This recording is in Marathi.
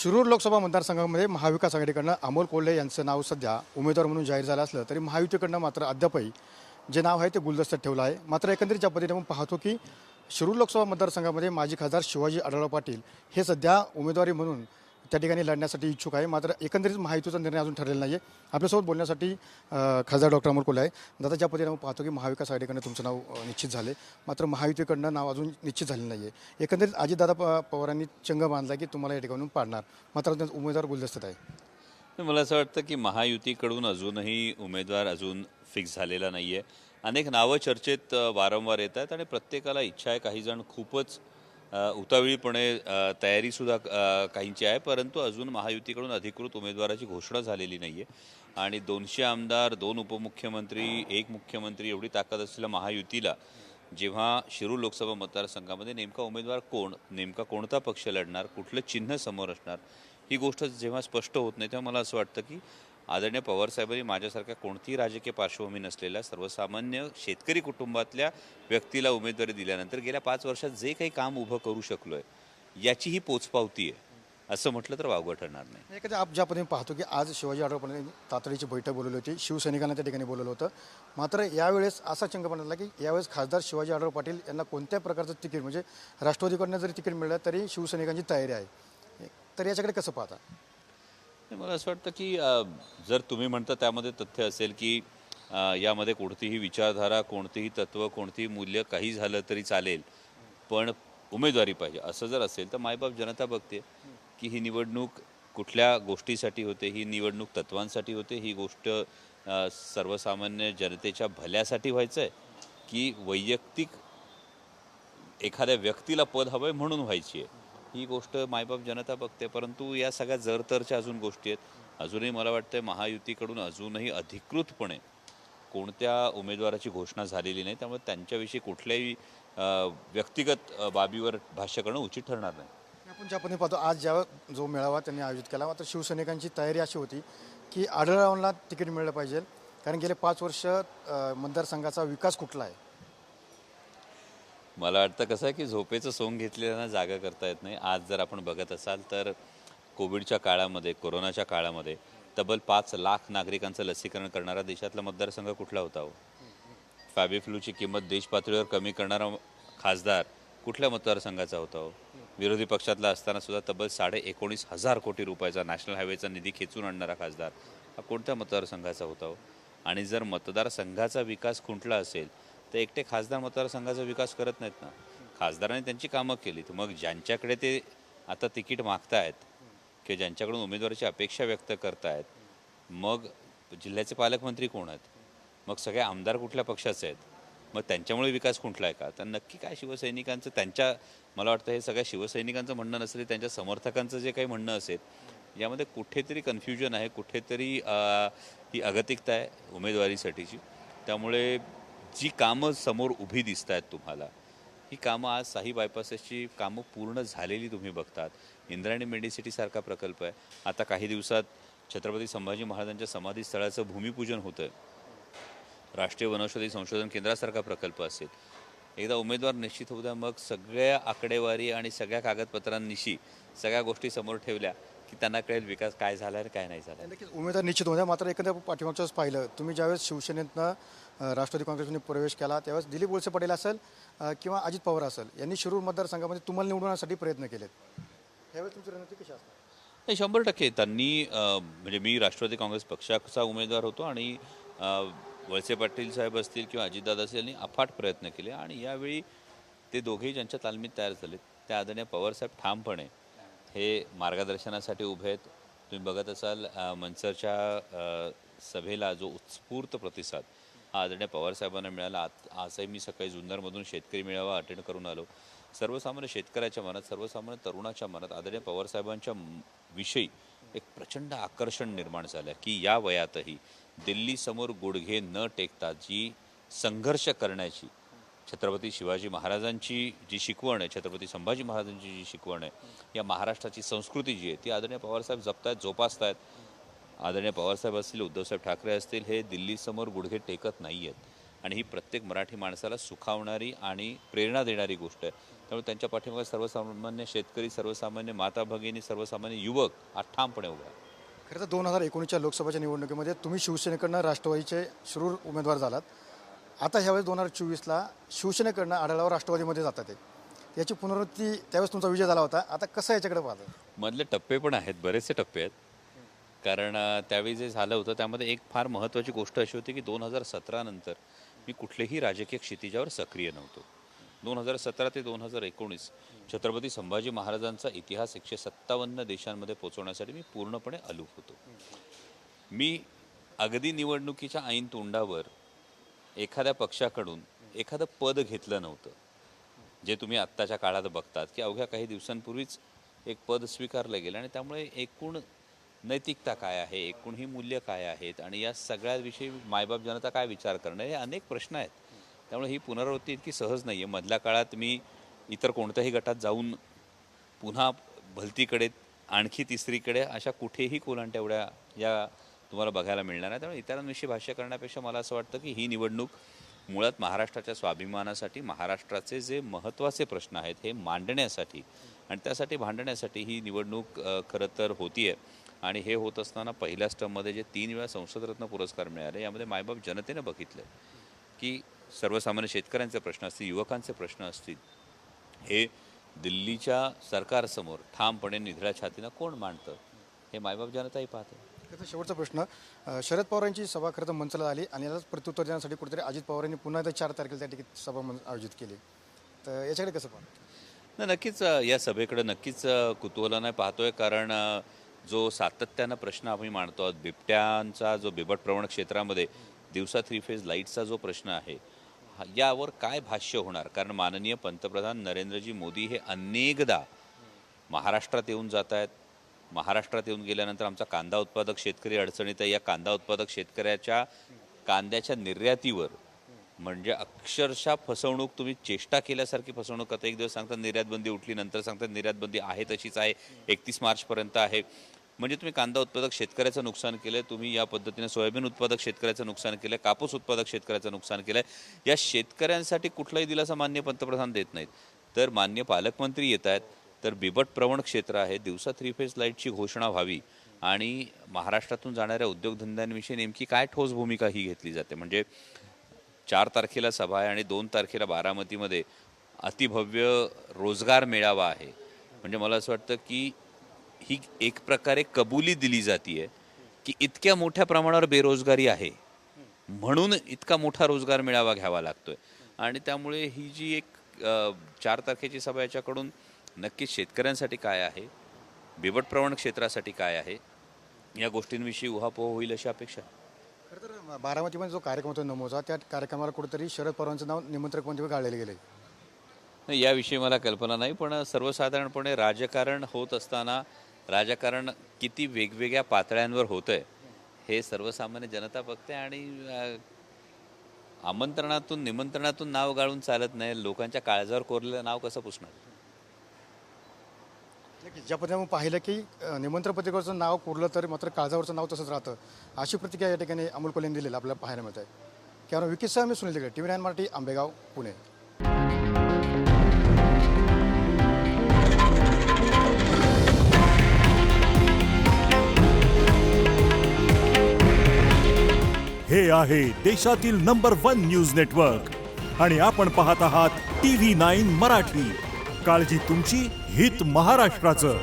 शिरूर लोकसभा मतदारसंघामध्ये महाविकास आघाडीकडनं अमोल कोल्हे यांचं नाव सध्या उमेदवार म्हणून जाहीर झालं असलं तरी महायुतीकडनं मात्र अद्यापही जे नाव आहे ते गुलदस्त्यात ठेवलं आहे. मात्र एकंदरीत ज्या पद्धतीने आपण पाहतो की शिरूर लोकसभा मतदारसंघामध्ये माजी खासदार शिवाजी आढळराव पाटील हे सध्या उमेदवारी म्हणून त्या ठिकाणी लढण्यासाठी इच्छुक आहे. मात्र एकंदरीत महायुतीचा निर्णय अजून ठरलेला नाही आहे. आपल्यासोबत बोलण्यासाठी खासदार डॉक्टर अमोल कोल्हे आहे. दादा, ज्या पद्धतीने आपण पाहतो की महाविकास आघाडीकडनं तुमचं नाव निश्चित झाले, मात्र महायुतीकडनं नाव अजून निश्चित झालेलं नाही आहे. एकंदरीत अजितदादा पवारांनी चंग बांधला की तुम्हाला या ठिकाणून पाडणार, मात्र त्यांचा उमेदवार गुलदस्त्यात आहे. मला असं वाटतं की महायुतीकडून अजूनही उमेदवार अजून फिक्स झालेला नाही आहे. अनेक नावं चर्चेत वारंवार येत आहेत आणि प्रत्येकाला इच्छा आहे. काही जण खूपच उतावीळपणे तयारीसुद्धा काहींची आहे, परंतु अजून महायुतीकडून अधिकृत उमेदवाराची घोषणा झालेली नाही आहे. आणि 200 आमदार, 2 उपमुख्यमंत्री, 1 मुख्यमंत्री एवढी ताकद असलेल्या महायुतीला जेव्हा शिरूर लोकसभा मतदारसंघामध्ये नेमका उमेदवार कोण, नेमका कोणता पक्ष लढणार, कुठलं चिन्ह समोर असणार, ही गोष्ट जेव्हा स्पष्ट होत नाही तेव्हा मला असं वाटतं की आदरणीय पवारसाहेबांनी माझ्यासारख्या कोणतीही राजकीय पार्श्वभूमी नसलेल्या सर्वसामान्य शेतकरी कुटुंबातल्या व्यक्तीला उमेदवारी दिल्यानंतर गेल्या 5 वर्षात जे काही काम उभं करू शकलो आहे याची ही पोचपावती आहे असं म्हटलं तर वावगं ठरणार नाही. एखाद्या आप ज्या पद्धतीने पाहतो की आज शिवाजी आढळराव पाटील तातडीची बैठक बोलवली होती, शिवसैनिकांना त्या ठिकाणी बोलवलं होतं. मात्र यावेळेस असा चंग बनला की यावेळेस खासदार शिवाजी आढळराव पाटील यांना कोणत्या प्रकारचं तिकीट, म्हणजे राष्ट्रवादीकडनं जरी तिकीट मिळलं तरी शिवसैनिकांची तयारी आहे, तर याच्याकडे कसं पाहता? मला असं वाटतं की जर तुम्ही म्हणता त्यामध्ये तथ्य असेल की यामध्ये कोणतीही विचारधारा, कोणतीही तत्त्व, कोणतीही मूल्य काही झालं तरी चालेल, पण उमेदवारी पाहिजे असं जर असेल तर मायबाप जनता बघते की ही निवडणूक कुठल्या गोष्टीसाठी होते, ही निवडणूक तत्वांसाठी होते, ही गोष्ट सर्वसामान्य जनतेच्या भल्यासाठी व्हायचं आहे की वैयक्तिक एखाद्या व्यक्तीला पद हवं आहे म्हणून व्हायची आहे, ही गोष्ट मायबाप जनता बघते. परंतु या सगळ्या जरतरच्या अजून गोष्टी आहेत. अजूनही मला वाटतं महायुतीकडून अजूनही अधिकृतपणे कोणत्या उमेदवाराची घोषणा झालेली नाही, त्यामुळे त्यांच्याविषयी कुठल्याही व्यक्तिगत बाबीवर भाष्य करणं उचित ठरणार नाही. आपण ज्या पद्धतीने पाहतो आज जो मेळावा त्यांनी आयोजित केला, मात्र शिवसैनिकांची तयारी अशी होती की आढळरावांना तिकीट मिळलं पाहिजे, कारण गेले 5 वर्ष मतदारसंघाचा विकास कुठला आहे. मला वाटतं कसं आहे की झोपेचं सोंग घेतलेल्यांना जागा करता येत नाही. आज जर आपण बघत असाल तर कोविडच्या काळामध्ये, कोरोनाच्या काळामध्ये तब्बल 5 लाख नागरिकांचं लसीकरण करणारा देशातला मतदारसंघ कुठला होता हो? फॅबीफ्लूची किंमत देश पातळीवर कमी करणारा खासदार कुठल्या मतदारसंघाचा होता हो? विरोधी पक्षातला असताना सुद्धा तब्बल 19,500 कोटी रुपयाचा नॅशनल हायवेचा निधी खेचून आणणारा खासदार हा कोणत्या मतदारसंघाचा होता हो? आणि जर मतदारसंघाचा विकास खुंटला असेल तर एकटे खासदार मतदारसंघाचा विकास करत नाहीत ना. खासदारांनी त्यांची कामं केलीत, मग ज्यांच्याकडे ते आता तिकीट मागतायत किंवा ज्यांच्याकडून उमेदवाराची अपेक्षा व्यक्त करतायत, मग जिल्ह्याचे पालकमंत्री कोण आहेत, मग सगळे आमदार कुठल्या पक्षाचे आहेत, मग त्यांच्यामुळे विकास खुंटला आहे का? तर नक्की काय शिवसैनिकांचं, त्यांच्या मला वाटतं हे सगळ्या शिवसैनिकांचं म्हणणं नसेल, त्यांच्या समर्थकांचं जे काही म्हणणं असेल यामध्ये कुठेतरी कन्फ्युजन आहे, कुठेतरी ही अगतिकता आहे उमेदवारीसाठीची. त्यामुळे जी कामं समोर उभी दिसत आहेत तुम्हाला, ही कामं आज साही बायपासची कामं पूर्ण झालेली तुम्ही बघतात. इंद्रायणी मेडिसिटीसारखा प्रकल्प आहे. आता काही दिवसात छत्रपती संभाजी महाराजांच्या समाधीस्थळाचं भूमिपूजन होतं आहे. राष्ट्रीय वनौषधी संशोधन केंद्रासारखा प्रकल्प असेल. एकदा उमेदवार निश्चित होऊ द्या, मग सगळ्या आकडेवारी आणि सगळ्या कागदपत्रांनिशी सगळ्या गोष्टी समोर ठेवल्या की त्यांना कळेल विकास काय झाला आणि काय नाही झाला. नक्कीच उमेदवार निश्चित होत्या. मात्र एकंदर पाठीमागच्याच पाहिलं तुम्ही, ज्यावेळेस शिवसेनेतनं राष्ट्रवादी काँग्रेसने प्रवेश केला त्यावेळेस दिलीप वळसे पाटील असेल किंवा अजित पवार असेल यांनी शिरूर मतदारसंघामध्ये तुम्हाला निवडण्यासाठी प्रयत्न केलेत. यावेळेस तुमची रणनीती कशी असणार? नाही, 100% त्यांनी म्हणजे मी राष्ट्रवादी काँग्रेस पक्षाचा उमेदवार होतो आणि वळसे पाटील साहेब असतील किंवा अजितदादा असेल यांनी अफाट प्रयत्न केले आणि यावेळी ते दोघेही ज्यांच्या तालमीत तयार झालेत त्या आदरणीय पवारसाहेब ठामपणे हे मार्गदर्शनासाठी उभे आहेत. तुम्ही बघत असाल मनसरच्या सभेला जो उत्स्फूर्त प्रतिसाद हा आदरणीय पवारसाहेबांना मिळाला. आजही मी सकाळी जुन्नरमधून शेतकरी मेळावा अटेंड करून आलो. सर्वसामान्य शेतकऱ्याच्या मनात, सर्वसामान्य तरुणाच्या मनात आदरणीय पवारसाहेबांच्या विषयी एक प्रचंड आकर्षण निर्माण झालं की या वयातही दिल्लीसमोर गुडघे न टेकता जी संघर्ष करण्याची छत्रपती शिवाजी महाराजांची जी शिकवण आहे, छत्रपती संभाजी महाराजांची जी शिकवण आहे, या महाराष्ट्राची संस्कृती जी आहे ती आदरणीय पवारसाहेब जपतायत, जोपासतायत. आदरणीय पवारसाहेब असतील, उद्धवसाहेब ठाकरे असतील, हे दिल्लीसमोर गुडघे टेकत नाही आहेत. आणि ही प्रत्येक मराठी माणसाला सुखावणारी आणि प्रेरणा देणारी गोष्ट आहे. त्यामुळे त्यांच्या पाठीमागे सर्वसामान्य शेतकरी, सर्वसामान्य माता भगिनी, सर्वसामान्य युवक हा ठामपणे उभा आहे. खरं तर 2019च्या लोकसभेच्या निवडणुकीमध्ये तुम्ही शिवसेनेकडनं राष्ट्रवादीचे शिरूर उमेदवार झालात. आता ह्यावेळेस 2024ला शिवसेनेकडनं आढळराव राष्ट्रवादीमध्ये जातात आहे. याची पुनरावृत्ती त्यावेळेस तुमचा विजय झाला होता. आता कसं याच्याकडे पाहता? मधले टप्पे पण आहेत, बरेचसे टप्पे आहेत. कारण त्यावेळी जे झालं होतं त्यामध्ये एक फार महत्त्वाची गोष्ट अशी होती की 2017 नंतर मी कुठल्याही राजकीय क्षितिजावर सक्रिय नव्हतो. 2017 ते 2019 छत्रपती संभाजी महाराजांचा इतिहास 157 देशांमध्ये पोचवण्यासाठी मी पूर्णपणे अलूप होतो. मी अगदी निवडणुकीच्या ऐन तोंडावर एखाद्या पक्षाकडून एखादं पद घेतलं नव्हतं, जे तुम्ही आत्ताच्या काळात बघतात की अवघ्या काही दिवसांपूर्वीच एक पद स्वीकारलं गेलं. आणि त्यामुळे एकूण नैतिकता काय आहे, एकूण ही मूल्य काय आहेत आणि या सगळ्याविषयी मायबाप जनता काय विचार करणं, हे अनेक प्रश्न आहेत. त्यामुळे ही पुनरावृत्ती इतकी सहज नाही आहे. मधल्या काळात मी इतर कोणत्याही गटात जाऊन पुन्हा भलतीकडे, आणखी तिसरीकडे अशा कुठेही कोलांट्या एवढ्या या तुम्हाला बघायला मिळणार नाही. त्यामुळे इतरांविषयी भाष्य करण्यापेक्षा मला असं वाटतं की ही निवडणूक मुळात महाराष्ट्राच्या स्वाभिमानासाठी, महाराष्ट्राचे जे महत्त्वाचे प्रश्न आहेत हे मांडण्यासाठी आणि त्यासाठी भांडण्यासाठी ही निवडणूक खरं तर होती आहे. आणि हे होत असताना पहिल्याच टर्ममध्ये जे 3 वेळा संसदरत्न पुरस्कार मिळाले, यामध्ये मायबाप जनतेने बघितलं की सर्वसामान्य शेतकऱ्यांचे प्रश्न असतील, युवकांचे प्रश्न असतील, हे दिल्लीच्या सरकारसमोर ठामपणे निधड्या छातीनं कोण मांडतं, हे मायबाप जनताही पाहते. त्याचा शेवटचा प्रश्न, शरद पवारांची सभा खरं तर मंचला आली आणि यालाच प्रत्युत्तर देण्यासाठी कुठेतरी अजित पवारांनी पुन्हा एकदा 4 तारखेला त्या ठिकाणी सभा आयोजित केली. तर याच्याकडे कसं पाहतो? नाही, नक्कीच या सभेकडे नक्कीच कुतूहलाने पाहतोय. कारण जो सातत्यानं प्रश्न आम्ही मांडतो आहोत, बिबट्यांचा जो बिबट प्रवण क्षेत्रामध्ये दिवसा 3 फेज लाईटचा जो प्रश्न आहे, यावर काय भाष्य होणार? कारण माननीय पंतप्रधान नरेंद्रजी मोदी हे अनेकदा महाराष्ट्रात येऊन जात आहेत. महाराष्ट्रात येऊन गेल्यानंतर आमचा कांदा उत्पादक शेतकरी अडचणीत आहे. या कांदा उत्पादक शेतकऱ्याच्या कांद्याच्या निर्यातीवर म्हणजे अक्षरशः फसवणूक, तुम्ही चेष्टा केल्यासारखी फसवणूक. आता एक दिवस सांगतात निर्यात बंदी उठली, नंतर सांगतात निर्यात बंदी आहे तशीच आहे, 31 मार्चपर्यंत आहे. म्हणजे तुम्ही कांदा उत्पादक शेतकऱ्याचं नुकसान केलं, तुम्ही या पद्धतीने सोयाबीन उत्पादक शेतकऱ्याचं नुकसान केलं, कापूस उत्पादक शेतकऱ्याचं नुकसान केलं. या शेतकऱ्यांसाठी कुठलाही दिलासा मान्य पंतप्रधान देत नाहीत. तर मान्य पालकमंत्री येत आहेत, तर बिबट प्रवण क्षेत्र आहे, दिवसा 3 फेज लाईटची घोषणा व्हावी आणि महाराष्ट्रातून जाणाऱ्या उद्योगधंद्यांविषयी नेमकी काय ठोस भूमिका ही घेतली जाते. म्हणजे 4 तारखेला सभा आहे आणि 2 तारखेला बारामतीमध्ये अतिभव्य रोजगार मेळावा आहे. म्हणजे मला असं वाटतं की ही एक प्रकारे कबुली दिली जाते की इतक्या मोठ्या प्रमाणावर बेरोजगारी आहे म्हणून इतका मोठा रोजगार मेळावा घ्यावा लागतोय. आणि त्यामुळे ही जी एक 4 तारखेची सभा, याच्याकडून नक्कीच शेतकऱ्यांसाठी काय आहे, बिबट प्रवण क्षेत्रासाठी काय आहे, या गोष्टींविषयी उहापोह होईल अशी अपेक्षा आहे. खरं तर बारामतीमध्ये जो कार्यक्रम होता नमोचा, त्या कार्यक्रमाला कुठेतरी शरद पवारांचं नाव निमंत्रक म्हणून गाळलेलं गेलं. नाही, याविषयी मला कल्पना नाही. पण सर्वसाधारणपणे राजकारण होत असताना राजकारण किती वेगवेगळ्या पातळ्यांवर होतंय हे सर्वसामान्य जनता बघते. आणि आमंत्रणातून निमंत्रणातून नाव गाळून चालत नाही. लोकांच्या काळजावर कोरलेलं नाव कसं पुसणार? ज्या पद्धतीने आपण पाहिलं की निमंत्रण पत्रिकेवरचं नाव कोरलं तर मात्र काळजावरचं नाव तसंच राहतं, अशी प्रतिक्रिया या ठिकाणी अमोल कोल्हेंनी दिलेलं आपल्याला पाहायला मिळत आहे. कॅमेरा विकीसह मी सुनील दिगडे, TV9 मराठी, आंबेगाव, पुणे. हे आहे देशातील नंबर 1 न्यूज नेटवर्क आणि आपण पाहत आहात TV9 मराठी. काळजी तुमची, हित महाराष्ट्राचं.